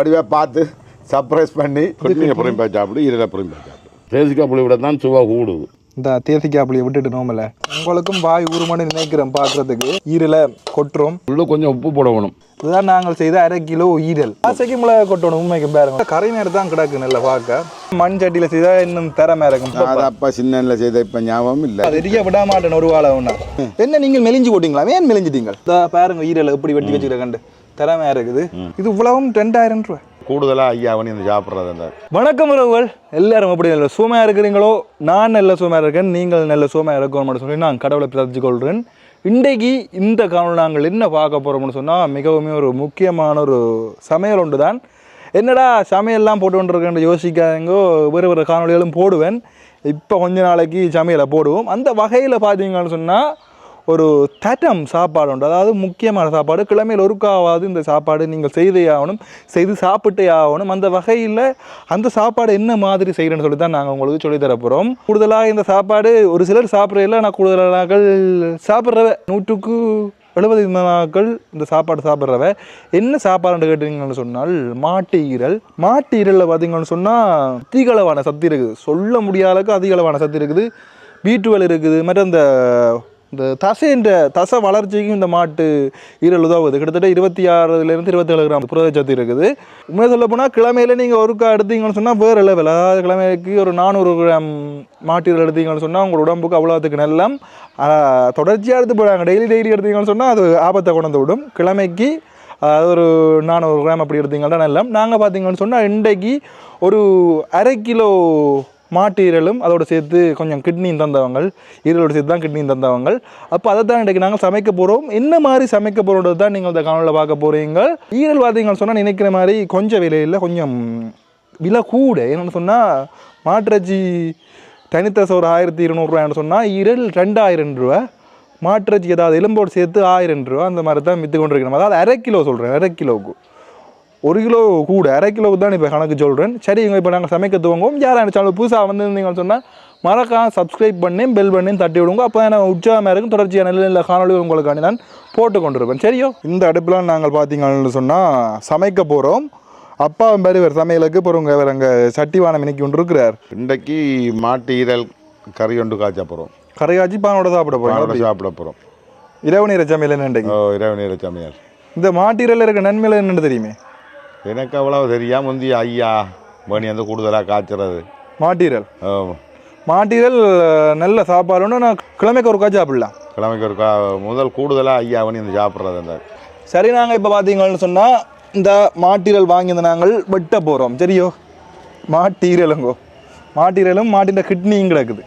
வடிவாக பார்த்து சர்ப்ரைஸ் பண்ணி கொட்டினியை பொறுமைப்பா சாப்பிடு, ஈரலை பொறுமைப்பா சாப்பிடு. தேசிக்காய் புளி விட தான் சுவா கூடுது. இந்த தேசிக்காய் புளியை விட்டுட்டு நோமல உங்களுக்கும் வாய் ஊறுமானு நினைக்கிறோம் பார்க்குறதுக்கு. ஈரலை கொட்டுறோம், உள்ள கொஞ்சம் உப்பு போடணும். இதுதான் நாங்கள் செய்த 1/2 கிலோ ஈரல். ஆசைக்கு மிளகா கொட்டணும். உண்மைக்கு பாருங்க கரை நேரம் தான் கிடக்கு நல்லா பார்க்க. மண் சட்டியில் செய்தால் இன்னும் திறமை இருக்கும். அது அப்பா சின்ன செய்த இப்போ ஞாபகம் இல்லை. அது எரிய விட மாட்டேன் ஒரு வாழை ஒன்றா. என்ன நீங்கள் மெலிஞ்சு போட்டிங்களா? ஏன் மெலிஞ்சிட்டீங்க? பாருங்க ஈரல் எப்படி வெட்டி வச்சுக்கிற கண்டு திறமையா இருக்குது. இது இவ்வளவும் 2000 ரூபாய் கூடுதலாக ஐயா அவனி இந்த சாப்பிட்றது. அந்த வணக்கம் உறவுகள் எல்லாரும் எப்படி நல்ல சூமையாக இருக்கிறீங்களோ? நான் நல்ல சூமையாக இருக்கேன், நீங்கள் நல்ல சூமையாக இருக்கணும்னு சொல்லி நான் கடவுளை பிரார்த்திச்சு கொள்கிறேன். இன்றைக்கு இந்த காணொலி நாங்கள் என்ன பார்க்க போகிறோம்னு சொன்னால் மிகவும் ஒரு முக்கியமான ஒரு சமையல் ஒன்று தான். என்னடா சமையல்லாம் போட்டு கொண்டிருக்கேன் யோசிக்காதங்கோ, வேறு காணொலிகளும் போடுவேன். இப்போ கொஞ்ச நாளைக்கு சமையலை போடுவோம். அந்த வகையில் பார்த்தீங்கன்னு சொன்னால் ஒரு தட்டம் சாப்பாடு உண்டு. அதாவது முக்கியமான சாப்பாடு, கிழமையில் ஒருக்காவது இந்த சாப்பாடு நீங்கள் செய்தே ஆகணும், செய்து சாப்பிட்டே ஆகணும். அந்த வகையில் அந்த சாப்பாடு என்ன மாதிரி செய்கிறேன்னு சொல்லி தான் நாங்கள் உங்களுக்கு சொல்லித்தர போகிறோம். கூடுதலாக இந்த சாப்பாடு ஒரு சிலர் சாப்பிட்றதில்ல, நான் கூடுதலாக சாப்பிட்றவ 100க்கு 70 நாட்கள் இந்த சாப்பாடு சாப்பிட்றவ. என்ன சாப்பாடுன்னு கேட்டீங்கன்னு சொன்னால் மாட்டு ஈரல். மாட்டு ஈரலில் பார்த்தீங்கன்னு சொன்னால் அதிகளவான சத்து இருக்குது, சொல்ல முடியாத அளவுக்கு அதிகளவான சத்து இருக்குது. B12 இருக்குது, மற்ற இந்த தசை வளர்ச்சிக்கும் இந்த மாட்டு ஈரல் உதவுது. கிட்டத்தட்ட 26லேருந்து 27 கிராம் புரதச்சத்து இருக்குது. உண்மையை சொல்ல போனால் கிழமையில் நீங்கள் ஒருக்கா எடுத்தீங்கன்னு சொன்னால் வேறு லெவல். அதாவது கிழமைக்கு ஒரு 400 கிராம் மாட்டு ஈரல் எடுத்தீங்கன்னு சொன்னால் உங்களோட உடம்புக்கு அவ்வளோத்துக்கு நல்லம். தொடர்ச்சியாக எடுத்து போகிறாங்க, டெய்லி எடுத்தீங்கன்னு சொன்னால் அது ஆபத்தை கொண்டு விடும். கிழமைக்கு அதாவது ஒரு 400 கிராம் அப்படி எடுத்தீங்கன்னா நல்லம். நாங்கள் பார்த்தீங்கன்னு சொன்னால் இன்றைக்கு ஒரு 1/2 கிலோ மாட்டு ஈரலும் அதோடு சேர்த்து கொஞ்சம் கிட்னியும் தந்தவங்கள், ஈரலோடு சேர்த்து தான் கிட்னியும் தந்தவங்கள். அப்போ அதை தான் இன்றைக்கு நாங்கள் சமைக்க போகிறோம். என்ன மாதிரி சமைக்க போகிறோன்றது தான் நீங்கள் இந்த காணொலியில் பார்க்க போகிறீங்க. ஈரல் பார்த்தீங்கன்னு சொன்னால் நினைக்கிற மாதிரி கொஞ்சம் விலையில் கொஞ்சம் விலை கூட. என்னென்னு சொன்னால் மாட்டிறைச்சி தனித்தசை ஒரு 1200 ரூபான்னு சொன்னால் ஈரல் 2000 ரூபா. மாட்டிறைச்சி ஏதாவது எலும்போடு சேர்த்து 1000 ரூபா. அந்த மாதிரி தான் விற்று கொண்டு இருக்கணும். அதாவது 1/2 கிலோ சொல்கிறேன், 1/2 கிலோவுக்கு 1 கிலோ கூட, 1/2 கிலோவுக்கு தான் இப்போ கணக்கு சொல்கிறேன். சரி, இங்கே இப்போ நாங்கள் சமைக்க துவங்குவோம். யாரான சேனல் புதுசாக வந்திருந்தீங்கன்னு சொன்னால் மறக்காம சப்ஸ்கிரைப் பண்ணி பெல் பண்ணி தட்டி விடுங்க. அப்போ தான் நான் உற்சாகமாக இருக்கும், தொடர்ச்சியாக நல்ல காணொலி உங்களுக்காண்டி நான் போட்டு கொண்டிருப்பேன். சரியோ? இந்த அடுப்பில் நாங்கள் பார்த்தீங்கன்னு சொன்னால் சமைக்க போகிறோம். அப்பா வேறு சமையலுக்கு போகிறவங்க வேறு அங்கே சட்டிவானம் இன்னைக்கு ஒன்று இருக்கிறார். இன்றைக்கு மாட்டு ஈரல் கறி ஒன்று காய்ச்ச போகிறோம். கறி காய்ச்சி பானோட சாப்பிட போகிறோம். இரவு நேர சமையல் என்ன இன்றைக்கு? இரவு நேர சமையல். இந்த மாட்டு ஈரல் இருக்க நன்மையில் என்னென்னு தெரியுமே? எனக்கு அவ்வளவு தெரியாம முந்தி ஐயா மணி வந்து கூடுதலாக காய்ச்சறது மாட்டீரல். மாட்டீரல் நல்ல சாப்பாடுன்னு நான் கிழமைக்கு ஒரு காய்ச்சி சாப்பிடலாம். கிழமைக்கு ஒரு முதல் கூடுதலாக ஐயா மணி வந்து சாப்பிட்றது. அந்த சரி, நாங்கள் இப்போ பார்த்தீங்கன்னு சொன்னால் இந்த மாட்டீரல் வாங்கி நாங்கள் வெட்ட போகிறோம். சரியோ? மாட்டீரலுங்கோ, மாட்டீரலும் மாட்டின் கிட்னியும் கிடக்குது.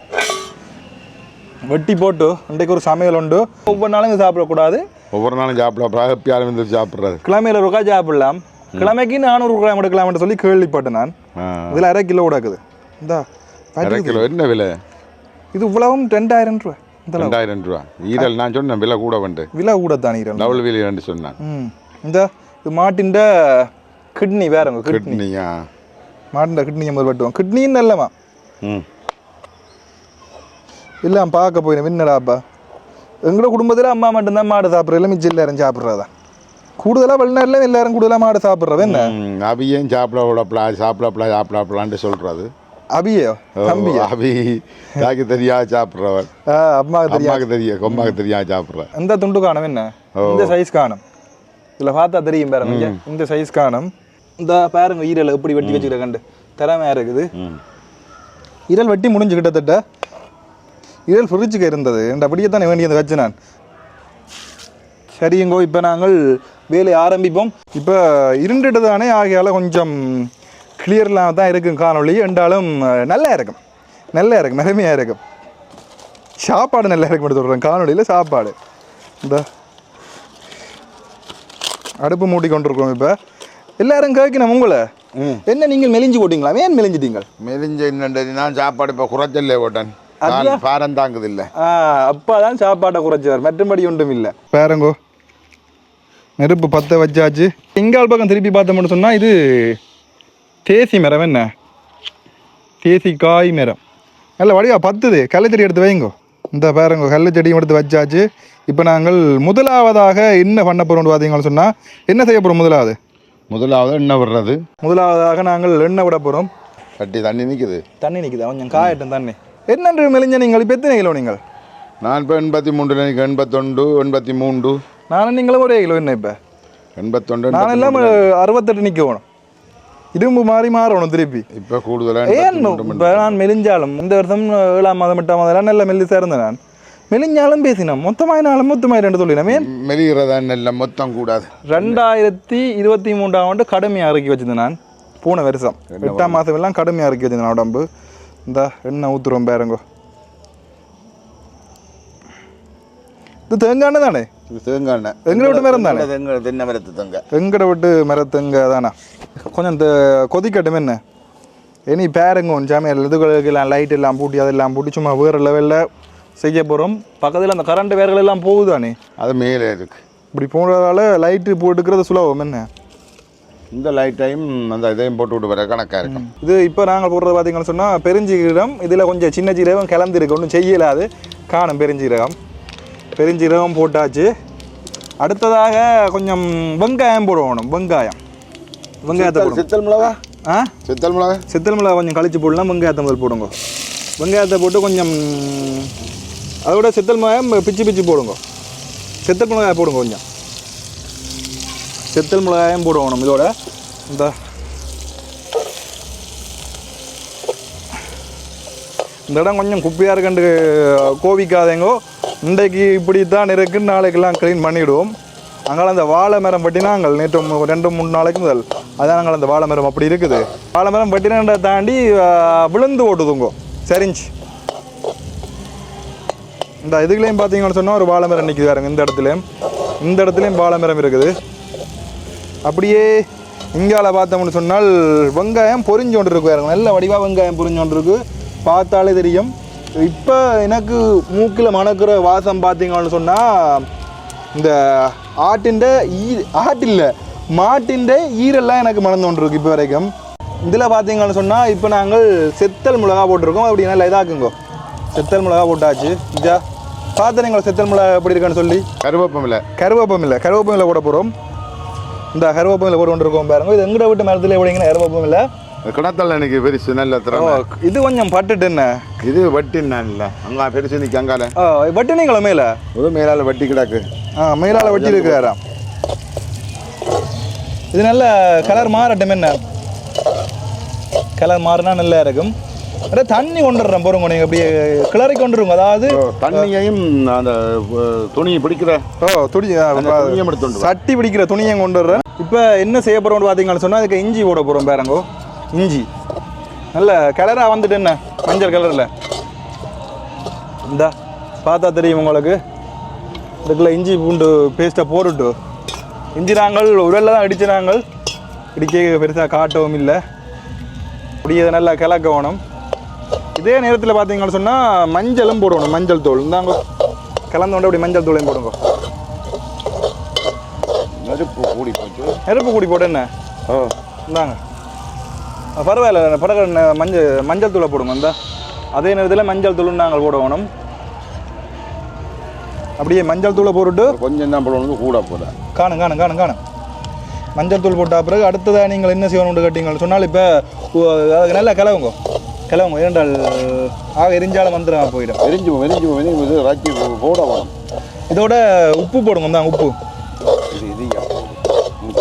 வெட்டி போட்டு இன்றைக்கு ஒரு சமையல் உண்டு. ஒவ்வொரு நாளும் சாப்பிடக்கூடாது, ஒவ்வொரு நாளும் சாப்பிடக்கூடாது. எப்பயாரும் வந்து சாப்பிட்றது. கிழமையில் ஒரு காய்ச்சி சாப்பிடலாம். கிழமைக்கு 400 கிராம் எடுக்கலாம்னு சொல்லி கேள்விப்பட்டேன் நான். இதில் 1/2 கிலோ கிடக்குது. இந்த 1/2 கிலோ என்ன விலை? இது இவ்வளவும் 2000 ரூபா. 2000 ரூபா ஈரல். நான் சொன்னேன் விலை கூட வந்து விலை கூட தான் ஈரல் டபுள் விலை ரெண்டு சொன்னேன். இந்த இது மாட்டின் கிட்னி வேறங்க. கிட்னியா? மாட்டின் கிட்னி நம்ம வெட்டுவோம். கிட்னின்னு இல்லைம்மா இல்லை பார்க்க போயினேன். என்னடாப்பா எங்களோட குடும்பத்தில் அம்மா மட்டும்தான் மாடு சாப்பிட்றதுல மிச்சம் எல்லாரும் சாப்பிட்றதா. கூடுதலாக வெளிநாட்டில் எல்லாரும் கூடுதலாக மாடு சாப்பிட்றது. என்ன அபியும் சாப்பிடப்படான்னு சொல்கிறது. அபியோ தம்பி? அபி யாருக்கு தெரியாது சாப்பிட்றவன். அம்மாவுக்கு தெரியும், கொம்மாவுக்கு தெரியாது சாப்பிட்றேன். இந்த துண்டு காணும். என்ன இந்த சைஸ் காணும்? இதில் பார்த்தா தெரியும் பாருங்க, இந்த சைஸ் காணும். இந்த பாருங்க ஈரல் எப்படி வெட்டி வச்சுக்கிற கண்டு திறமையாக இருக்குது. ஈரல் வெட்டி முடிஞ்சு கிட்டத்தட்ட. ஈரல் ஃப்ரிட்ஜுக்கு இருந்தது, இந்த அப்படியே தானே வேண்டியது வச்சு நான். சரிங்கோ, இப்போ நாங்கள் வேலையை ஆரம்பிப்போம். இப்போ இருண்டுட்டு தானே ஆகையால் கொஞ்சம் கிளியர்லாம் தான் இருக்கும் காணொலி. என்றாலும் நல்லா இருக்கும், மெருமையாக இருக்கும். சாப்பாடு நல்லா இருக்கும் எடுத்து சொல்கிறேன். காணொலியில் சாப்பாடு இந்த அடுப்பு மூட்டி கொண்டிருக்கோம். இப்போ எல்லாரும் கேட்கணும் உங்களை, என்ன நீங்கள் மெலிஞ்சு போட்டிங்களா? ஏன் மெலிஞ்சிட்டீங்க? மெலிஞ்ச என்னன்றது நான் சாப்பாடு இப்போ குறைச்சல்லே போட்டேன். பாரம் தாங்குது இல்லை. அப்பா தான் சாப்பாட்டை குறைச்சார், மற்றபடி ஒன்றும் இல்லை. பாருங்கோ நெருப்பு பற்ற வச்சாச்சு. எங்கால் பக்கம் திருப்பி பார்த்தோம்னு சொன்னால் இது தேசி மரம். என்ன தேசி காய் மரம் நல்ல வடிவா பத்துது. கள்ளச்செடி எடுத்து வைங்கோ. இந்த பாருங்கோ கள்ளச்செடியும் எடுத்து வச்சாச்சு. இப்போ நாங்கள் முதலாவதாக என்ன பண்ண போகிறோம்னு பார்த்தீங்கன்னு சொன்னால் என்ன செய்ய போகிறோம்? முதலாவது எண்ணெய் விடுறது. முதலாவதாக நாங்கள் எண்ணெய் விட போகிறோம். கட்டி தண்ணி நிற்குது. தண்ணி நிற்குதா? கொஞ்சம் காயட்டும் தண்ணி. என்னென்று மெலிஞ்ச நீங்கள் இப்போ எத்தனை கிலோ நீங்கள்? நான் இப்போ 83, 81, 83. நானும் நீங்களும் ஒரே கிலோ என்ன இப்போ? 81. நான் எல்லாம் 68 நிற்க வேணும். இரும்பு மாறி மாறணும் திருப்பி. இப்போ கூடுதலாக ஏன் இப்போ நான் மெலிஞ்சாலும் இந்த வருஷம் 7ஆம் மாதம் 8ஆம் மாதம் நல்ல மெல்லிசாக இருந்தேன். நான் மெலிஞ்சாலும் பேசினோம் மொத்தமாயினாலும் மொத்தமாய் 2 சொல்லினமே மெலிகிறதா இல்லை மொத்தம் கூடாது. 2023ஆம் ஆண்டு கடுமையாக இறக்கி வச்சிருந்தேன் நான். போன வருஷம் 8ஆம் மாதம் எல்லாம் கடுமையாக இறக்கி வச்சிருந்தேன் உடம்பு. இந்த எண்ணெய் ஊற்றுறோம் பாருங்கோ. இது தேங்காய் தானே? தேங்காய் எங்களை விட்டு மரம் தானே? தென்னை மரத்து தேங்காய் எங்கட விட்டு மரத்துங்க தானே. கொஞ்சம் இந்த கொதிக்கட்டும் என்ன. இனி பேருங்க சமையல் இதுகளுக்கெல்லாம் லைட் எல்லாம் பூட்டி அதெல்லாம் பூட்டி சும்மா வேறு லெவலில் செய்ய போகிறோம். பக்கத்தில் அந்த கரண்ட் வேர்கள் எல்லாம் போகுதானே, அது மேலே இருக்கு. இப்படி போடுறதால லைட்டு போட்டுக்கிறது சுலபம் என்ன. இந்த லைட்டையும் அந்த இதையும் போட்டு விட்டு வர கணக்காக இருக்கும். இது இப்போ நாங்கள் போடுறது பார்த்தீங்கன்னு சொன்னால் பெருஞ்சீரகம். இதில் கொஞ்சம் சின்ன ஜீரகம் கலந்துருக்கு, ஒன்றும் செய்யலாது காணும். பெருஞ்சீரகம் போட்டாச்சு. அடுத்ததாக கொஞ்சம் வெங்காயம் போடணும். வெங்காயத்தை சித்தல் மிளகா. சித்தல் மிளகா கொஞ்சம் கழிச்சு போடலாம். வெங்காயத்தை முதல் போடுங்க. வெங்காயத்தை போட்டு கொஞ்சம் அதோட சித்தல் மிளகாயம் பிச்சு போடுங்க. சித்தல் மிளகாய் போடுங்க. கொஞ்சம் சித்தல் மிளகாயம் போடணும். இதோட இந்த இடம் கொஞ்சம் குப்பையாக இருக்குன்னு கோவிக்காதேங்கோ. இன்றைக்கு இப்படி தான் இருக்குன்னு நாளைக்கெல்லாம் க்ளீன் பண்ணிவிடுவோம். அங்கே அந்த வாழை மரம் பட்டினா அங்கே நேற்று 2-3 நாளைக்கு முதல் அதான் நாங்கள் அந்த வாழை மரம் அப்படி இருக்குது. வாழை மரம் பட்டினா தாண்டி விழுந்து ஓட்டுதுங்கோ சரிஞ்சு. இந்த இதுகளையும் பார்த்தீங்கன்னு சொன்னால் ஒரு வாழை மரம் நிற்குது பாருங்க. இந்த இடத்துலையும் வாழை மரம் இருக்குது. அப்படியே இங்கால பார்த்தோம்னு சொன்னால் வெங்காயம் பொரிஞ்சோண்டு இருக்கு பாருங்க. நல்ல வடிவாக வெங்காயம் பொரிஞ்சோண்டு இருக்கு, பார்த்தாலே தெரியும். இப்போ எனக்கு மூக்கில் மணக்கிற வாசம் பார்த்தீங்கன்னு சொன்னால் இந்த மாட்டின் ஈரெல்லாம் எனக்கு மணந்தோன்றிருக்கு இப்போ வரைக்கும். இதில் பார்த்தீங்கன்னு சொன்னால் இப்போ நாங்கள் செத்தல் மிளகா போட்டிருக்கோம். அப்படி நல்லா இதாக்குங்கோ. செத்தல் மிளகா போட்டாச்சு. இதா பார்த்தீங்களா செத்தல் மிளகா எப்படி இருக்கான்னு சொல்லி. கருவேப்பமில்லை போட போகிறோம். இந்த கருவேப்பமில்லை போட்டு கொண்டு இருக்கோம் பாருங்க. இது எங்கட வீட்டு மரத்தில் எப்படிங்கன்னா கருவேப்பமில்லை கிணத்தல் எனக்கு பெருசு நல்ல திறமை. இது கொஞ்சம் பட்டுட்டு என்ன இது வட்டின்னா இல்லை அங்கே பெருசு நிற்க அங்கால வட்டினீங்களா மேலே மேலால் வட்டி கிடக்கு. மேலால் வட்டி இருக்கிறாராம். இது நல்ல கலர் மாறட்டும் என்ன. கலர் மாறினா நல்லா இருக்கும். அதான் தண்ணி கொண்டுடுறேன் போகிறோங்க. நீங்கள் அப்படியே கிளறி கொண்டுருங்க. அதாவது தண்ணியையும் அந்த துணியை பிடிக்கிற சட்டி பிடிக்கிற துணியையும் கொண்டுடுறேன். இப்போ என்ன செய்ய போகிறோம்னு பார்த்தீங்கன்னு சொன்னால் அதுக்கு இஞ்சி போட போகிறோம் பாருங்கோ. இஞ்சி நல்ல கலராக வந்துட்டு என்ன மஞ்சள் கலரில் இந்தா பார்த்தா தெரியும் உங்களுக்கு. இதுக்குள்ள இஞ்சி பூண்டு பேஸ்ட்டை போட்டுட்டு இஞ்சி நாங்கள் உரலில் தான் அடித்து நாங்கள் இடிக்க பெருசாக காட்டவும் இல்லை. அப்படி இதை நல்லா கிளக்கணும். இதே நேரத்தில் பார்த்தீங்கன்னு சொன்னால் மஞ்சளும் போடணும். மஞ்சள் தூள் இந்தாங்க கலந்தோண்ட அப்படி மஞ்சள் தூளையும் போடுங்க. நெருப்பு கூடி போட்டு என்ன இந்தாங்க பரவாயில்ல. படகு மஞ்சள் தூளை போடுங்க. இந்த அதே நேரத்தில் மஞ்சள் தூள் நாங்கள் போடணும். அப்படியே மஞ்சள் தூளை போட்டுட்டு கொஞ்சம் தான் போடணும் கூட போட காணும் மஞ்சள் தூள் போட்ட பிறகு அடுத்ததாக நீங்கள் என்ன செய்யணும்னு கேட்டீங்கன்னு சொன்னால் இப்போ அதுக்கு நல்லா கிளவுங்க ஏனென்றால் எரிஞ்சாலும் வந்துடும் போயிடும். எரிஞ்சு ராக்கி போடணும். இதோட உப்பு போடுங்க. தான் உப்பு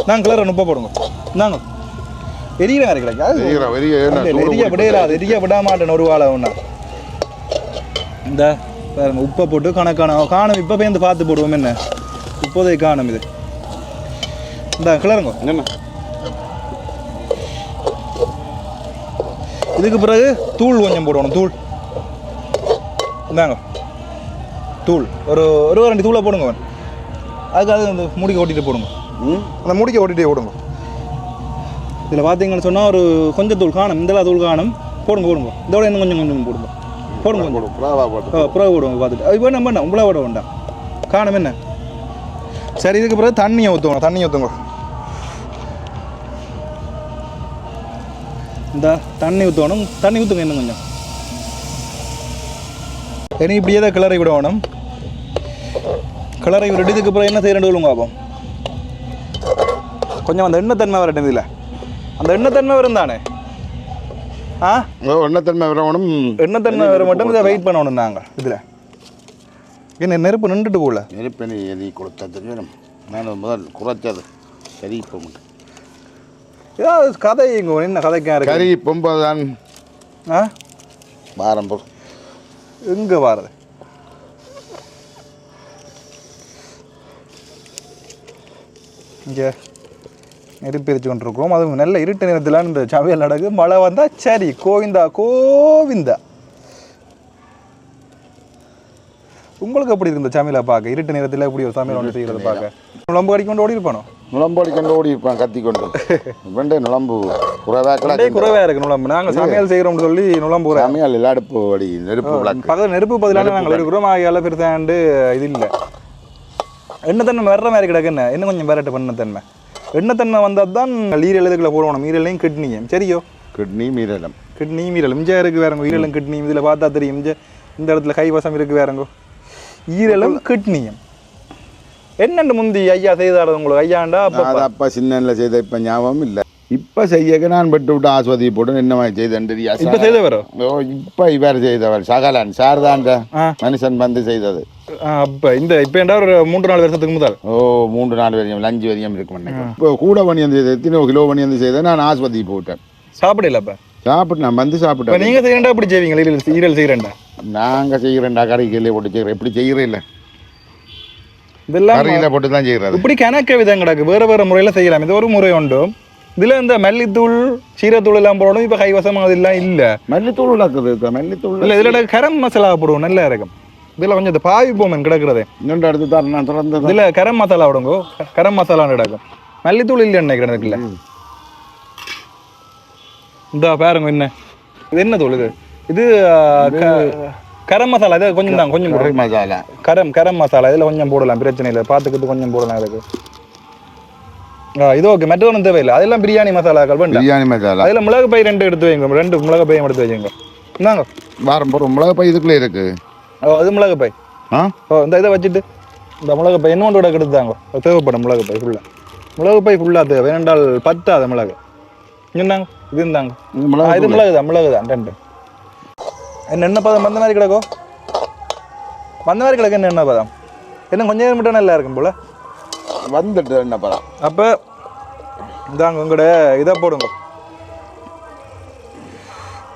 நாங்கள் கிளற உப்பை போடுங்க. இந்தாங்க எரியிறாங்க எரிய விட மாட்டேன் ஒரு வாழை ஒன்றா. இந்த பாருங்க உப்பை போட்டு காணும். இப்போ பேருந்து பார்த்து போடுவோம் என்ன இப்போதைய காணும். இது இந்த கிளறுங்க. என்ன இதுக்கு பிறகு தூள் கொஞ்சம் போடணும். தூள் இந்தாங்க தூள் ஒரு 2 தூளை போடுங்க. அதுக்காக அந்த மூடிக்க ஓட்டிகிட்டு போடுங்க. அந்த மூடிக்க ஓட்டிகிட்டே போடுங்க. இதில் பார்த்தீங்கன்னு சொன்னால் ஒரு கொஞ்சம் தூள் காணும். இந்த தூள் காணும். போடுங்க. இதோட இன்னும் கொஞ்சம் போடுங்க. புறா போடுவோம் பார்த்துட்டு இப்போ நம்ம என்ன உங்களா விட வேண்டாம் காணும் என்ன. சரி இதுக்கு பிறகு தண்ணியை ஊற்றுங்க. இந்த தண்ணி ஊற்றணும். தண்ணி ஊற்றுங்க இன்னும் கொஞ்சம். இனி இப்படியே தான் கிளறி விடணும். கிளறி விட்டுட்டு இதுக்கு அப்புறம் என்ன செய்யணும் பார்ப்போம். கொஞ்சம் அந்த எண்ணெய்த்தன்மை வரட்டும் இதில் அந்த எண்ணெய்த்தன்மை வரும் தானே ஆ எண்ணெய்த்தன்மை வரணும் எண்ணெய்த்தன்மை வர மட்டும் இதை வெயிட் பண்ணணும் நாங்கள் இதில் என்ன நெருப்பு நின்றுட்டு போகல நெருப்பெண்ணி எதி கொடுத்தா தெரியும் நான் முதல் குறைச்சது சரி இப்போ ஏதாவது கதை இங்கே என்ன கதைக்கா இருக்கு கறி பொம்பதான் ஆ பாரம்பூர் எங்கே வாரது இங்கே நெருப்பு எரிச்சு கொண்டிருக்கோம் அதுவும் நல்ல இருட்டு நேரத்தில் இந்த சமையல் நடக்குது மழை வந்தால் சரி கோவிந்தா கோவிந்தா உங்களுக்கு எப்படி இருக்கு இந்த சமையலை பார்க்க இருட்டு நேரத்தில் எப்படி ஒரு சமையல் ஒன்று செய்கிறது பார்க்க நுழம்பு அடிக்கொண்டு ஓடி இருப்பானோ நுழம்பு அடிக்கொண்டு ஓடி இருப்பான் கத்தி கொண்டு வெண்டை நுழம்பு குறைவாக இருக்கு நுழம்பு நாங்கள் சமையல் செய்கிறோம்னு சொல்லி நுழம்பு சமையல் இல்லை அடுப்பு அடி நெருப்பு பக்கத்தில் நெருப்பு பதிலான நாங்கள் இருக்கிறோம் ஆகியால பெருசாண்டு இது இல்லை எண்ணெய்த்தன்மை வர்ற மாதிரி கிடக்குன்னு இன்னும் கொஞ்சம் விரட்டு பண்ணத்தன்மை எண்ணெய்த்தன்மை வந்தால் தான் ஈரல் இதுக்குள்ள போடணும் ஈரலையும் கிட்னியும் சரியோ கிட்னி மீரலம் கிட்னி மீரல் இஞ்சா இருக்குது வேறங்கோ ஈரலும் கிட்னி இதில் பார்த்தா தெரியும் இந்த இடத்துல கைவசம் இருக்குது வேறங்கோ ஈரலும் கிட்னியும் என்னென்று முந்தி ஐயா செய்தாரு உங்களுக்கு ஐயாண்டா அப்பா சின்ன செய்த இப்போ ஞாபகம் இல்லை இப்போ செய்யக்க நான் பட்டு விட்டு ஆஸ்வதி போட்டு என்ன மாதிரி செய்தேன் இப்போ செய்தவரோ இப்போ இவர் செய்தவர் சகலான் சார்தான் மனுஷன் வந்து செய்தது அப்போ இப்போ என்ன ஒரு 3-4 வருஷத்துக்கு முதல் 3-4 வரையும் 5 வரையும் இருக்கும் இப்போ கூட பண்ணி வந்து செய்த எத்தனை கிலோ பண்ணி வந்து செய்த நான் ஆஸ்வதி போட்டேன் சாப்பிடல அப்போ சாப்பிட்டு நான் வந்து சாப்பிட்டேன் நீங்கள் செய்யறா அப்படி செய்வீங்களா ஈரல் செய்கிறேன்டா நாங்கள் செய்கிறேன்டா கறிக்கல்லே போட்டு செய்கிறேன் எப்படி செய்கிறேன் இல்லை இதெல்லாம் கறியில போட்டு தான் செய்கிறது இப்படி கணக்க விதம் கிடக்கு வேறு முறையில் செய்யலாம் இது ஒரு முறை உண்டு இதில் இந்த மல்லித்தூள் சீரத்தூள் எல்லாம் போடணும் இப்போ கைவசம் அதெல்லாம் இல்லை மல்லித்தூள் இருக்குது மல்லித்தூள் இல்லை இதில் கரம் மசாலா போடுவோம் நல்லா இருக்கும் இதில் கொஞ்சம் இந்த பாவி போமன் கிடக்குறதே இன்னொன்று அடுத்து தான் நான் திறந்து இதில் கரம் மசாலா விடுங்கோ கரம் மசாலா கிடக்கும் மல்லித்தூள் இல்லை நினைக்கிறேன் இருக்குல்ல இந்த பாருங்க என்ன இது என்ன தூள் இது கரம் மசாலா இது கொஞ்சம் தான் கொஞ்சம் போடுறேன் மசாலா கரம் மசாலா இதில் கொஞ்சம் போடலாம் பிரச்சனை இல்லை பார்த்துக்கிட்டு கொஞ்சம் போடலாம் அதுக்கு இது ஓகே மற்ற ஒன்றும் தேவையில்லை அதெல்லாம் பிரியாணி மசாலாக்கள் வேண்டாம் பிரியாணி மசாலா அதில் மிளகு பை 2 எடுத்து வைங்க 2 மிளகு பையும் எடுத்து வைங்க இந்தாங்க வாரம் போகிறோம் மிளகு பை இதுக்குள்ளே இருக்கு அது மிளகு பை இந்த இதை வச்சுட்டு இந்த மிளகு பை இன்னொன்றோட எடுத்தாங்க தேவைப்படும் மிளகு பை ஃபுல்லாக தேவை வேண்டால் 10 அது மிளகு இந்தாங்க இது இருந்தாங்க இது மிளகு தான் 2 என்ன பதம் வந்த மாதிரி கிடக்கும் வந்த மாதிரி கிடக்கு என்ன பதம் என்ன கொஞ்சம் நேரம் மட்டும் நல்லா இருக்கும் போல வந்துட்டு என்ன பதம் அப்போ இதாங்க உங்களோட இதை போடுங்க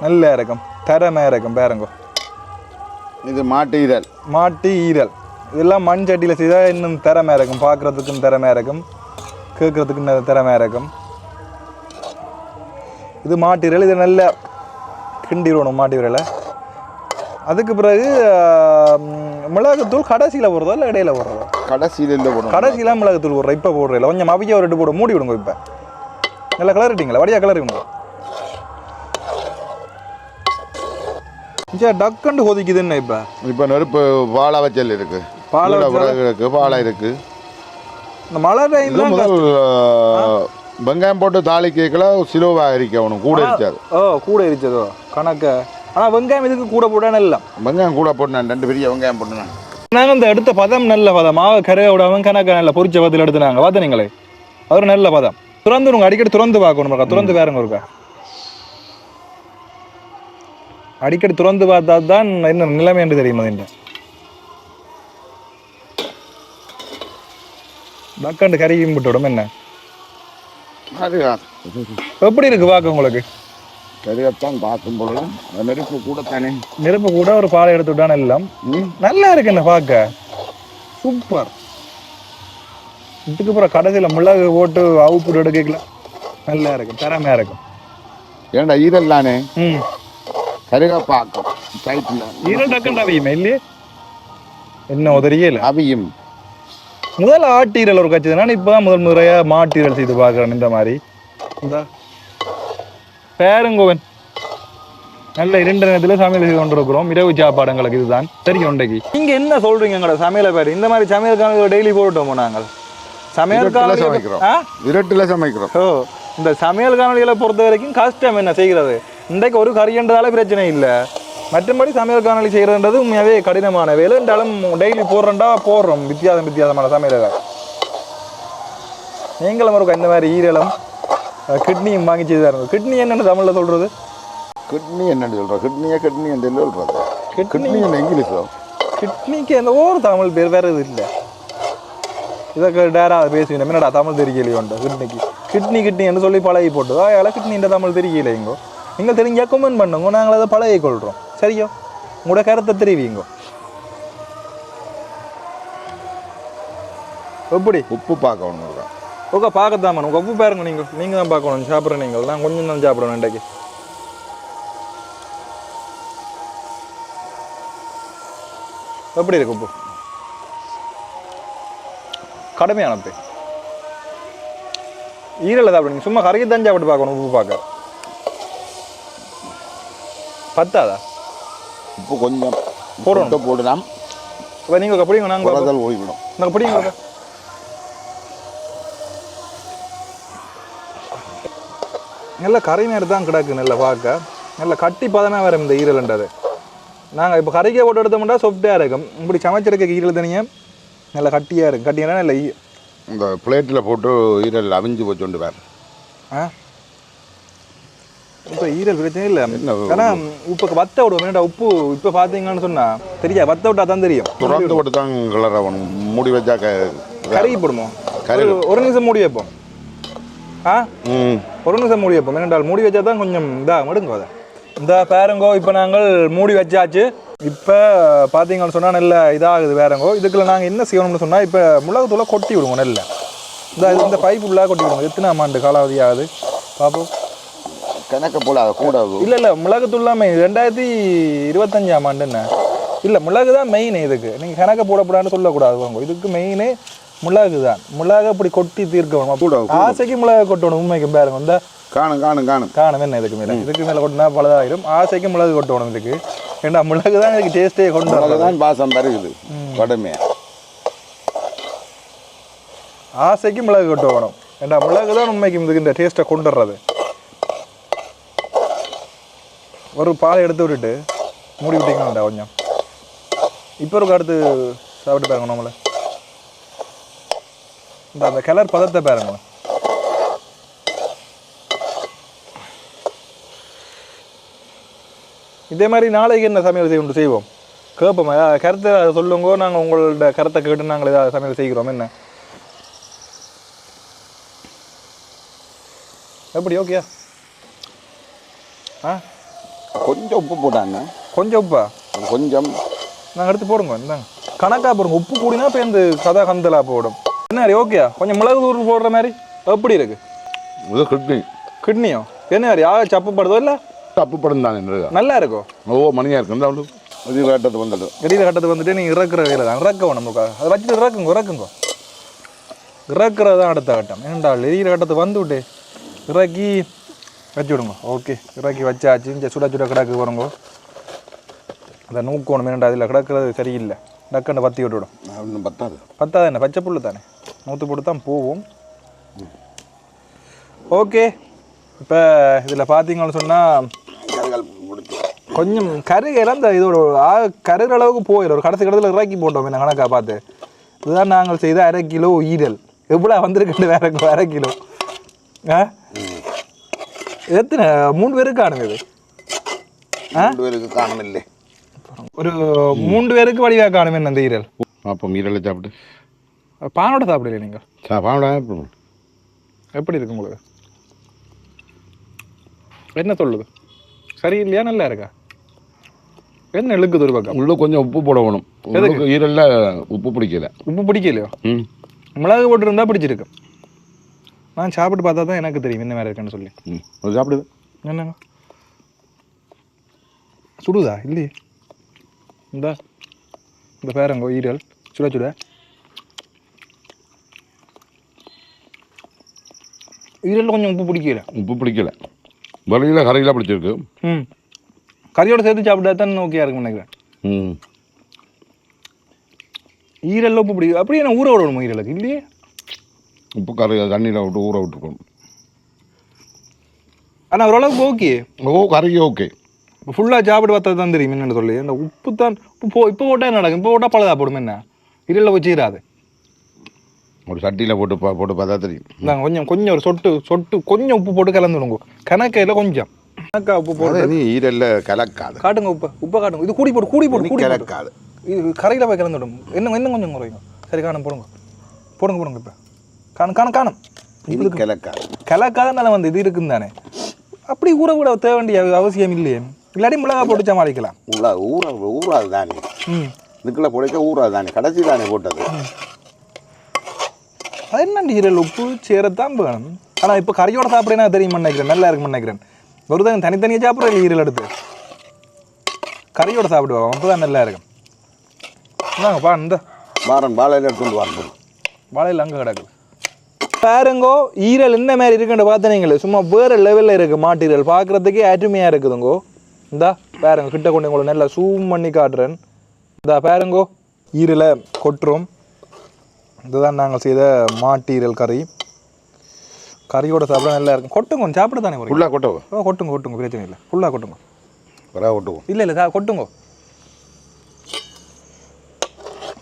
நல்லா இருக்கும் தரமாக இருக்கும் பாருங்க இது மாட்டு ஈரல் இதெல்லாம் மண் சட்டியில் செய்தால் இன்னும் திறமையாக இருக்கும் பார்க்குறதுக்கும் திறமையாக இருக்கும் கேட்குறதுக்கும் திறமையாக இருக்கும் இது மாட்டு ஈரல் இதை நல்லா கிண்டிடணும் மாட்டு ஈரலை அதுக்கு பிறகு மிளகுத்தூள் கடைசியில் போடுறதோ இல்லை இடையில போடுறதோ கடைசியில் மிளகுத்தூள் போடுறோம் இப்போ போடுறதில்ல கொஞ்சம் அவிக்க ஒரு 2 போட மூடி விடுங்க இப்போ நல்லா கலரிட்டீங்களா வடியா கலருங்க டக்குண்டு கொதிக்குது என்ன இப்போ நெருப்பு வாழை வச்சல் இருக்கு வாழை இருக்கு இந்த மழை டைம்ல முதல் வெங்காயம் போட்டு தாளி கேட்கல சிலோவாக இருக்கணும் கூட இருக்காது கூட இருச்சதோ கணக்கு ஆனால் வெங்காயம் இதுக்கு கூட போட்டானே இல்லை வெங்காயம் கூட போட்டேன் 2 பெரிய வெங்காயம் போட்டேன் நாங்கள் இந்த எடுத்த பதம் நல்ல பதம் மாவு கரையை விடாமல் கணக்கு நல்ல பொரிச்ச பதத்தில் எடுத்துனாங்க பார்த்தீங்களே அது நல்ல பதம் துறந்துருங்க அடிக்கடி துறந்து பார்க்கணும் துறந்து வேறங்க இருக்கா அடிக்கடி துறந்து பார்த்தா தான் என்ன நிலைமை என்று தெரியும் அதுண்ட தக்காண்டு கறியும் விட்டுவிடும் என்ன எப்படி இருக்கு பார்க்க உங்களுக்கு கறியத்தான் பார்க்கும் பொழுது நெருப்பு கூட ஒரு பாலை எடுத்து விட்டான எல்லாம் நல்லா இருக்கு என்ன பார்க்க சூப்பர் இதுக்கு அப்புறம் கடைசியில் மிளகு போட்டு அவுப்பு எடுக்கல நல்லா இருக்கும் திறமையா இருக்கும் ஏன்டா ஈரல் தானே கருகப்பாக்கம் சைட்ல ஈரல் டக்குன்னு அவியுமே இல்லையே என்ன உதறியல அவியும் முதல்ல ஆட்டீரல் ஒரு கட்சி தான் இப்போ முதல் முறையா மாட்டீரல் செய்து பார்க்குறேன் இந்த மாதிரி இந்த பேருங்கோவன் நல்ல 2 நேரத்தில் சமையல் செய்து கொண்டிருக்கிறோம் இரவு சாப்பாடுங்களுக்கு இதுதான் தெரியும் இன்றைக்கு நீங்க என்ன சொல்றீங்க எங்களோட சமையலை பேர் இந்த மாதிரி சமையல் காணொலி டெய்லி போட்டோமோ நாங்கள் சமையல் காணொலியில் சமைக்கிறோம் இந்த சமையல் காணொலிகளை பொறுத்த வரைக்கும் கஷ்டம் என்ன செய்கிறது இன்றைக்கு ஒரு கறியன்றதால பிரச்சனை இல்லை மற்றபடி சமையல் காணொலி செய்கிறதுன்றது உண்மையாகவே கடினமான வேலை என்றாலும் டெய்லி போடுறோம் வித்தியாசமான சமையல்கள் நீங்களும் ஒரு இந்த மாதிரி ஈரலும் கிட்னியும் வாங்கி செய்து தருங்க. கிட்னி என்னென்னு தமிழில் சொல்கிறது? கிட்னி என்னன்னு சொல்கிறோம்? கிட்னி என்று சொல்கிறது. கிட்னி என்ன இங்கிலீஷோ? கிட்னிக்கு எந்த ஒரு தமிழ் பேர் வேறு இது இல்லை. இதை டேராக பேசுவீங்க என்னடா தமிழ் தெரியலையோண்டு கிட்னி என்று சொல்லி பழகி போட்டு அதனால் கிட்னின்ற தமிழ் தெரியலை இங்கோ. நீங்கள் தெரிஞ்சா கமெண்ட் பண்ணுங்க, நாங்கள் அதை பழகி கொள்கிறோம். சரியோ? உங்களோட கருத்தை தெரிவிங்கோ. எப்படி உப்பு பார்க்கணும்? ஓகே, பார்க்கத்தான் உங்கள் உப்பு பாருங்க. நீங்கள் தான் பார்க்கணும். சாப்பிட்றேன் நீங்கள், நான் கொஞ்சம் தான் சாப்பிடணும் இன்றைக்கு. எப்படி இருக்கு உப்பு? கடுமையானது. ஈரலை சாப்பிடுங்க, சும்மா கரைக்கு தான் சாப்பிட்டு பார்க்கணும். உப்பு பார்க்க பத்தாதா? உப்பு கொஞ்சம் போடணும். போடலாம். இப்போ நீங்கள் பிடிங்க, நாங்கள் ஓடிவிடும். நாங்கள் பிடிங்க. நல்ல கரை நேரம் தான் கிடக்கு. நல்லா பார்க்க நல்ல கட்டி பதமாக வரும் இந்த ஈரல்ன்றது. நாங்கள் இப்போ கரைக்கே போட்டு எடுத்தோம்னா சொஃப்டாக இருக்கும். இப்படி சமைச்சிருக்க ஈரல் தனியாக நல்லா கட்டியாக இருக்கும். கட்டிங்கன்னா இல்லை இந்த பிளேட்டில் போட்டு ஈரல் அவிஞ்சு போச்சு வேறு. இப்போ ஈரல் பிரச்சனை இல்லை. ஏன்னா இப்போ வத்த விடுவோம். உப்பு இப்போ பார்த்தீங்கன்னு சொன்னால் தெரியாது. வத்த விட்டா தான் தெரியும். துறந்து விட்டு தான் கலர் ஆகணும். மூடி வச்சா கறி போடுமோ? ஒரு நிமிஷம் மூடி வைப்போம். ஒரு நிமிஷம் மூடி வைப்போம். என்னென்றால் மூடி வச்சா தான் கொஞ்சம் இதாக மடுங்கோ. அதை இந்த பேருங்கோ இப்போ நாங்கள் மூடி வச்சாச்சு. இப்போ பார்த்தீங்கன்னு சொன்னால் நல்ல இதாகுது வேறங்கோ. இதுக்குள்ள நாங்கள் என்ன செய்யணும்னு சொன்னால் இப்போ மிளகுத்தூளை கொட்டி விடுவோம். நெல்லை இந்த பைப்பு உள்ளாக கொட்டி விடுவோம். எத்தனை ஆமாண்டு காலாவதி ஆகுது பார்ப்போம். கணக்கு போல கூடாது. இல்லை மிளகுத்தூள்லாம் மெயின் 2025 ஆண்டுன்னு இல்லை. மிளகு தான் மெயின். இதுக்கு நீங்கள் கணக்கை போடக்கூடாதுன்னு சொல்லக்கூடாது. வாங்க, இதுக்கு மெயினே மிளகு தான். மிளகு இப்படி கொட்டி தீர்க்கணும். ஆசைக்கு மிளகு கொட்டணும். உண்மைக்கு பாருங்க, இந்த காணும் என்ன இதுக்கு மேலே கொட்டினா பலதாயிரும். ஆசைக்கு மிளகு கொட்டணும் இதுக்கு. ஏன்னா மிளகு தான் இதுக்கு டேஸ்ட்டே கொண்டு தான் பாசம் தருகுது. கடுமையாக ஆசைக்கு மிளகு கொட்டணும். ஏன்னா மிளகு தான் உண்மைக்கு இதுக்கு இந்த டேஸ்ட்டை கொண்டு வர்றது. ஒரு பாலை எடுத்து விட்டுட்டு மூடி விட்டீங்கன்னா கொஞ்சம். இப்போ ஒரு அடுத்து சாப்பிட்டு பாருங்க. நம்மளை அந்த கலர் பதத்தை பாருங்க. இதே மாதிரி நாளைக்கு என்ன சமையல் செய்வோம் கேட்போம். கருத்தை சொல்லுங்க. நாங்கள் உங்களோட கருத்தை கேட்டு நாங்கள் ஏதாவது சமையல் செய்கிறோம். என்ன எப்படி? ஓகே. கொஞ்சம் உப்பு போட்டாங்க. கொஞ்சம் உப்பா? கொஞ்சம் நாங்கள் எடுத்து போடுங்க. இந்தாங்க கணக்காக போடுங்க. உப்பு கூடினா இப்போ இந்த கதை கந்தலா போடும். என்ன ஓகே? கொஞ்சம் மிளகு தூள் போடுற மாதிரி எப்படி இருக்கு? கிட்னியோ என்ன யாரும் சப்புப்படுதோ இல்லை? சப்புப்படும் தானே, நல்லா இருக்கும். மணியாக இருக்கு. கட்டத்து வந்துட்டு வெளியில் கட்டத்து வந்துட்டு நீங்கள் இறக்குற வேலை தான். இறக்கவும் நமக்கு அதை வச்சுட்டு இறக்குங்க. இறக்குறது தான் அடுத்த கட்டம். ஏன்டா வெளியில் கட்டத்து வந்து விட்டு இறக்கி வச்சு விடுங்க. ஓகே, இறக்கி வச்சாச்சு. இங்கே சுட கிடக்கு வருங்க. அதை நூக்கணும். ஏன்டா அதில் கிடக்கிறது சரியில்லை. டக்குன்னு பற்றி விட்டுவிடும். பத்தாது என்ன, பச்சை புல்லு தானே, நூற்று போட்டு தான் போவோம். ஓகே, இப்போ இதில் பார்த்தீங்கன்னு சொன்னால் கொஞ்சம் கருகையெல்லாம் இந்த இதோட கருகிற அளவுக்கு போயிடும். ஒரு கடைசி கடத்தில் இறக்கி போட்டோம். என்ன கணக்காக பார்த்து இதுதான் நாங்கள் செய்த 1/2 கிலோ ஈரல். எவ்வளோ வந்திருக்கு? வேற 1/2 கிலோ. எத்தனை 3 பேருக்கு காணுங்க? இது காணும் இல்லை, ஒரு 3 பேருக்கு வடிவாக காணுமே அந்த ஈரல். அப்போ ஈரலை சாப்பிட்டு பானோட சாப்பிடல நீங்கள்? பானோட எப்படி இருக்கு உங்களுக்கு? என்ன சொல்லுது? சரியில்லையா நல்லா இருக்கா? என்ன இழுக்குது ஒரு பக்கம்? உள்ள கொஞ்சம் உப்பு போடணும். ஈரல்ல உப்பு பிடிக்கல. உப்பு பிடிக்கலையோ? மிளகு போட்டு இருந்தா பிடிச்சிருக்கு. நான் சாப்பிட்டு பார்த்தா தான் எனக்கு தெரியும் என்ன மாதிரி இருக்குன்னு சொல்லி. சாப்பிடுது. என்னங்க சுடுதா? இல்லையே. இந்த பேரங்கோ ஈரல் சுட ஈரல் கொஞ்சம் உப்பு பிடிக்கல. வரையில் கரையில பிடிச்சிருக்கு. கறியோட சேர்த்து சாப்பிட்டா தான் ஓகே இருக்குன்னு நினைக்கிறேன். ஈரல் உப்பு பிடிக்கும். அப்படியே நான் ஊற விடணும் ஈரலுக்கு? இல்லையே, உப்பு கறி தண்ணியில் விட்டு ஊற விட்டுருக்கணும். ஆனால் ஓரளவுக்கு ஓகே. கறிக்கு ஓகே. ஃபுல்லாக சாப்பிட்டு பார்த்தா தான் தெரியும் என்னென்னு சொல்லி. அந்த உப்பு தான் இப்போ போட்டால் என்ன நடக்கும்? இப்போ போட்டால் பழதா போடும். என்ன ஈரலில் வச்சுக்கிறாது. ஒரு சட்டியில் போட்டு போட்டு பார்த்தா தெரியும். இந்தாங்க கொஞ்சம் கொஞ்சம் ஒரு சொட்டு கொஞ்சம் உப்பு போட்டு கலந்துடுங்க. கணக்கையில் கொஞ்சம் கணக்கா உப்பு போட்டு நீ ஈரல்ல கலக்காது. காட்டுங்க உப்பை காட்டுங்க. இது கூடி போட்டு கலக்காது. இது கரையில் போய் கலந்துவிடும். இன்னும் கொஞ்சம் குறையும். சரி காணும் போடுங்க இப்போ காணும் இது கலக்காது. கலக்காதனால வந்து இது இருக்குன்னு தானே. அப்படி ஊற கூட தேவை வேண்டிய அவசியம் இல்லையே. இல்லாட்டி மிளகா போட்டு சமாளிக்கலாம். ஊறாது தானே. இதுக்குள்ள பொழைக்க ஊறாது தானே. கடைசி தானே போட்டது. அது என்ன ஈரல் உப்பு சேரத்தான் வேணும். ஆனால் இப்போ கறியோட சாப்பிட்றேன்னா தெரியுமா நினைக்கிறேன். நல்லா இருக்குன்னு நினைக்கிறேன். ஒரு தான் தனித்தனியாக சாப்பிட்ற ஈரல் எடுத்து கறியோட சாப்பிடுவோம். அப்போ தான் நல்லா இருக்கும். இந்தாங்கப்பா இந்த வாழையில் எடுத்துட்டு வரணும். வாழையில் அங்கே கிடக்குது பாருங்கோ. ஈரல் என்ன மாதிரி இருக்குன்னு பார்த்தீங்களே, சும்மா வேறு லெவலில் இருக்குது. மாட்டீரல் பார்க்குறதுக்கே அருமையாக இருக்குதுங்கோ. இந்தா பாருங்க, கிட்ட கொண்டு உங்களை நல்லா சூம் பண்ணி காட்டுறேன். இந்தா பாருங்கோ, ஈரலை கொட்டுறோம். இதுதான் நாங்கள் செய்த மாட்டீரல் கறி. கறியோட சாப்பிட நல்லா இருக்கும். கொட்டுங்க சாப்பிட தானே வரும். ஃபுல்லாக கொட்டுங்க. கொட்டுங்க பிரச்சனை இல்லை. ஃபுல்லாக கொட்டுங்க. கொட்டுவோம். இல்லை கொட்டுங்க.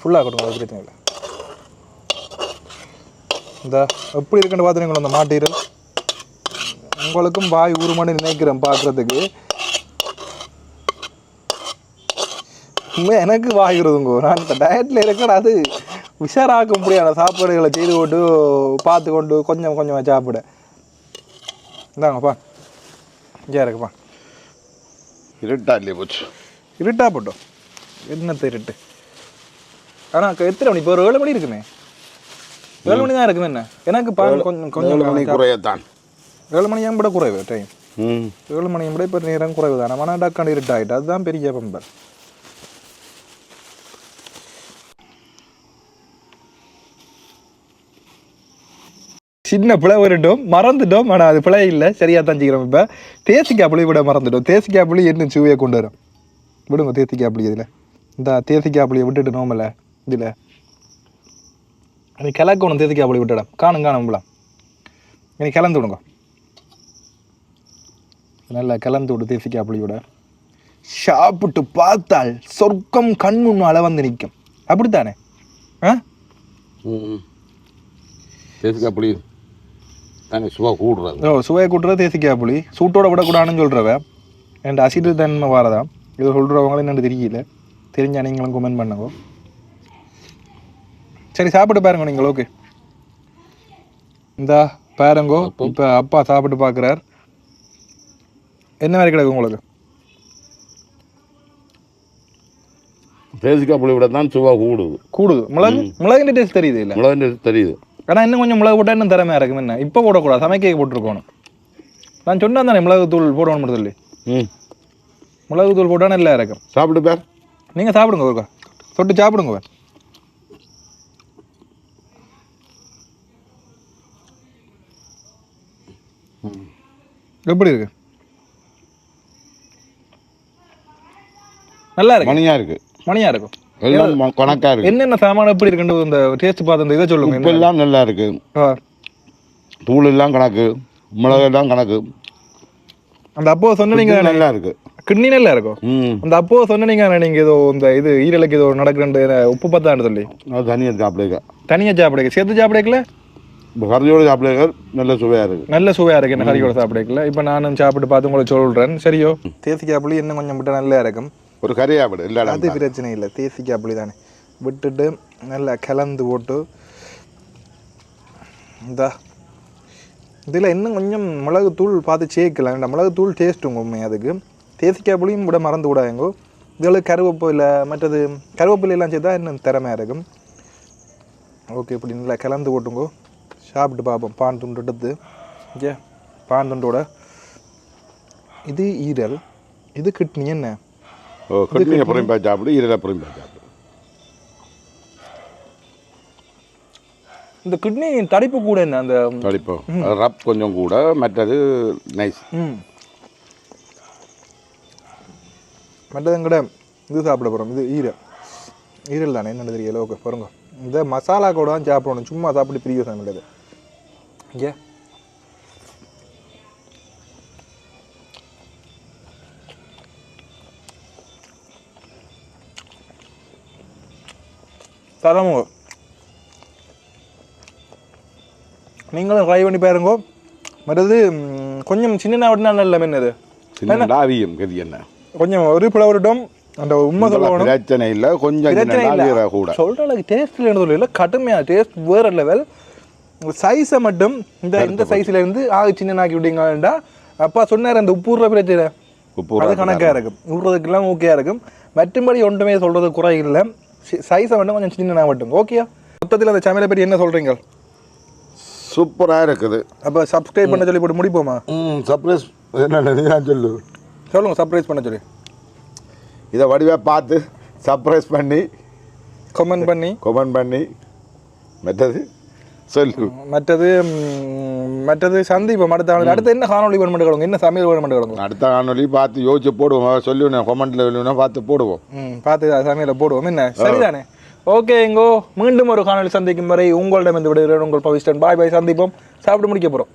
ஃபுல்லாக கொட்டுங்க, அது பிரச்சனை இல்லை. இந்த எப்படி இருக்குன்னு பார்த்துருங்களா அந்த மாட்டீரல். உங்களுக்கும் வாய் ஊறுமான்னு நினைக்கிறேன் பார்க்குறதுக்கு. எனக்கு வாய்கிறதுங்கோ. நான் இந்த டயட்டில் இருக்கேன். அது உஷாராக்க முடியாத சாப்பாடுகளை செய்து கொண்டு பார்த்து கொண்டு கொஞ்சம் கொஞ்சமாக சாப்பிட. இந்தாங்கப்பா இங்கே இருக்குப்பா. இருட்டா இல்லையே போச்சு. இருட்டா போட்டோம். என்னத்தை இருட்டு. ஆனால் எத்தனை மணி? இப்போ ஒரு 7 மணி இருக்குமே. 7 மணி தான் இருக்குமே. என்ன எனக்கு கொஞ்சம் மணி குறையத்தான். 7 மணியும் கூட குறைவு டைம். 7 மணியும் கூட இப்போ நேரம் குறைவு தானே. ஆனால் டக்காண்டு இருட்டாகிட்டு அதுதான் பெரிய பம்பர். சின்ன பிழை வரட்டும், மறந்துட்டோம். ஆனால் அது பிழை இல்லை, சரியாக தான் செய்கிறோம். இப்போ தேசிக்காய் புளி விட மறந்துட்டோம். தேசிக்காய் புளி என்ன சுவையை கொண்டு வரும். விடுங்க தேசிக்காய் புளி. இதில் இந்த தேசிக்காய் புளியை விட்டுட்டு நோமலை இதில் அது கிழக்கணும். தேசிக்காய் புளி விட்டுடும். காணுங்களாம் இனி கிளந்து விடுங்க. நல்லா கிளந்து விடு. தேசிக்காய் புளியோட சாப்பிட்டு பார்த்தால் சொர்க்கம் கண் முன்னால வந்து நிற்கும். அப்படித்தானே? தேசிக்காய் புளி தானே சுவை கூடுறது. சுவையை கூட்டுறது தேசிக்காய் புளி. சூட்டோட விடக்கூடாதுன்னு சொல்கிறவ என் அசிட்டு தன்மை வரதான். இது சொல்கிறவங்களும் என்னென்னு தெரியல. தெரிஞ்சா நீங்களும் கமெண்ட் பண்ணுங்க. சரி சாப்பிட்டு பாருங்க நீங்கள். ஓகே இந்தா பாருங்கோ. இப்போ அப்பா சாப்பிட்டு பார்க்குறார். என்ன மாதிரி கிடக்கு உங்களுக்கு? தேசிக்காய் புளி விட தான் சுவை கூடுது. மிளகுன்னு டேஸ்ட் தெரியுது. இல்லை மிளகுன்னு தெரியுது. ஆனால் இன்னும் கொஞ்சம் மிளகு போட்டால் இன்னும் திறமையாக இருக்கும். என்ன இப்போ போடக்கூடாது, சமைக்க போட்டிருக்கணும். நான் சொன்னால் தானே மிளகு தூள் போடணும்னு சொல்லி. மிளகு தூள் போட்டால் நல்லா இருக்கும். சாப்பிட்டு பேர் நீங்கள் சாப்பிடுங்க. ஒருக்கா தொட்டு சாப்பிடுங்க. எப்படி இருக்கு? நல்லா இருக்கு. மணியா இருக்கும். எல்லாம் கணக்கா இருக்கு. என்னென்ன சாமான் எப்படி இருக்குன்னு இந்த டேஸ்ட் பார்த்து இதை சொல்லுங்க. உப்பு எல்லாம் நல்லா இருக்கு. தூள் எல்லாம் கணக்கு, மிளகு எல்லாம் கணக்கு. அந்த அப்போ சொன்னீங்க நல்லா இருக்கு. கிட்னி நல்லா இருக்கும். அந்த அப்போ சொன்னீங்க நீங்க ஏதோ இந்த இது ஈரலுக்கு ஏதோ நடக்குன்னு உப்பு பத்தான்னு சொல்லி தனியாக சாப்பிடுங்க. சேர்த்து சாப்பிடக்கல. இப்போ கறியோடு சாப்பிடுங்க. நல்ல சுவையாக இருக்கு. என்ன கறியோட சாப்பிடக்கல. இப்போ நானும் சாப்பிட்டு பார்த்து உங்களை சொல்கிறேன். சரியோ? தேசிக்காய் புளி இன்னும் கொஞ்சம் விட்டு நல்லா இருக்கும். ஒரு கறியாப்பிடு இல்லை, அது பிரச்சனை இல்லை. தேசிக்காய் புளி தானே விட்டுட்டு நல்லா கலந்து போட்டு இந்த இதில் இன்னும் கொஞ்சம் மிளகு தூள் பார்த்து சேர்க்கலாம். இந்த மிளகு தூள் டேஸ்ட்டுங்க உண்மை. அதுக்கு தேசிக்காய் புளியும் விட மறந்து விடாதீங்க. இதில் கருவேப்பிலை மற்றது கருவேப்பிலையெல்லாம் சேர்த்தா இன்னும் திறமையாக இருக்கும். ஓகே இப்படி நல்லா கலந்து போட்டுங்கோ. சாப்பிட்டு பார்ப்போம். பான் துண்டு எடுத்து ஓகே. பான் துண்டோட இது ஈரல், இது கிட்னி. என்ன கிட்னியை புரிம்பா சாப்பிடு, ஈரலை புரிம்பா சாப்பிடு. இந்த கிட்னி தடிப்பு கூட. என்ன அந்த தடிப்பு ரப் கொஞ்சம் கூட, மற்றது நைஸ். மற்றதும் கூட இது சாப்பிட போகிறோம். இது ஈரல் தானே, என்னென்னு தெரியல. ஓகே பாருங்க. இந்த மசாலா கூட தான் சாப்பிடணும். சும்மா சாப்பிட்டு பிரிய சாப்பிடாது. இங்கே தரமுங்க. நீங்களும் ட்ரை பண்ணி பாருங்க. மற்றது கொஞ்சம் சின்ன விடனா நல்ல மீன் இது. சின்ன ஆவியும் கதி என்ன கொஞ்சம் ஒரு பிளவரிட்டும் அந்த உண்மை சொல்லணும். பிரச்சனை இல்லை, கொஞ்சம் கூட சொல்கிற அளவுக்கு டேஸ்ட் இல்லைன்னு சொல்லல, கடுமையாக டேஸ்ட் வேறு லெவல். சைஸை மட்டும் இந்த சைஸ்ல இருந்து சின்னனாக்கி விட்டீங்கன்னா அப்பா சொன்னார் அந்த உப்புற பிரச்சனை அது கணக்காக இருக்கும், விடுறதுக்கெல்லாம் ஓகேயா இருக்கும். மற்றபடி ஒன்றுமே சொல்றது குறை இல்லை. சைஸை மட்டும் கொஞ்சம் சின்ன மட்டும் ஓகேயா. மொத்தத்தில் அந்த சமையலை பற்றி என்ன சொல்றீங்க? சூப்பராக இருக்குது. அப்போ சப்ஸ்கிரைப் பண்ண சொல்லி போட்டு முடிப்போமா? சர்ப்ரைஸ் என்ன சொல்லு சொல்லுங்க. சர்ப்ரைஸ் பண்ண சொல்லி இதை வடிவாக பார்த்து சர்ப்ரைஸ் பண்ணி கமெண்ட் பண்ணி மற்றது சொல்லு. மற்றது சந்திப்போம். அடுத்த என்ன காணொலி வேணும் கிடங்க, என்ன சமையல் வேணும் கிடங்க. அடுத்த காணொலி பார்த்து யோசிச்சு போடுவோம். சொல்லுவேன் கமெண்ட்ல வேணும்னா பார்த்து போடுவோம். பார்த்து சமையலை போடுவோம். என்ன சரிதானே? ஓகே எங்கோ மீண்டும் ஒரு காணொலி சந்திக்கும் வரை உங்களிடம் இந்த விடுகிறேன். உங்கள் பவிஸ்டன். பாய் பாய். சந்திப்போம். சாப்பிட்டு முடிக்க போகிறோம்.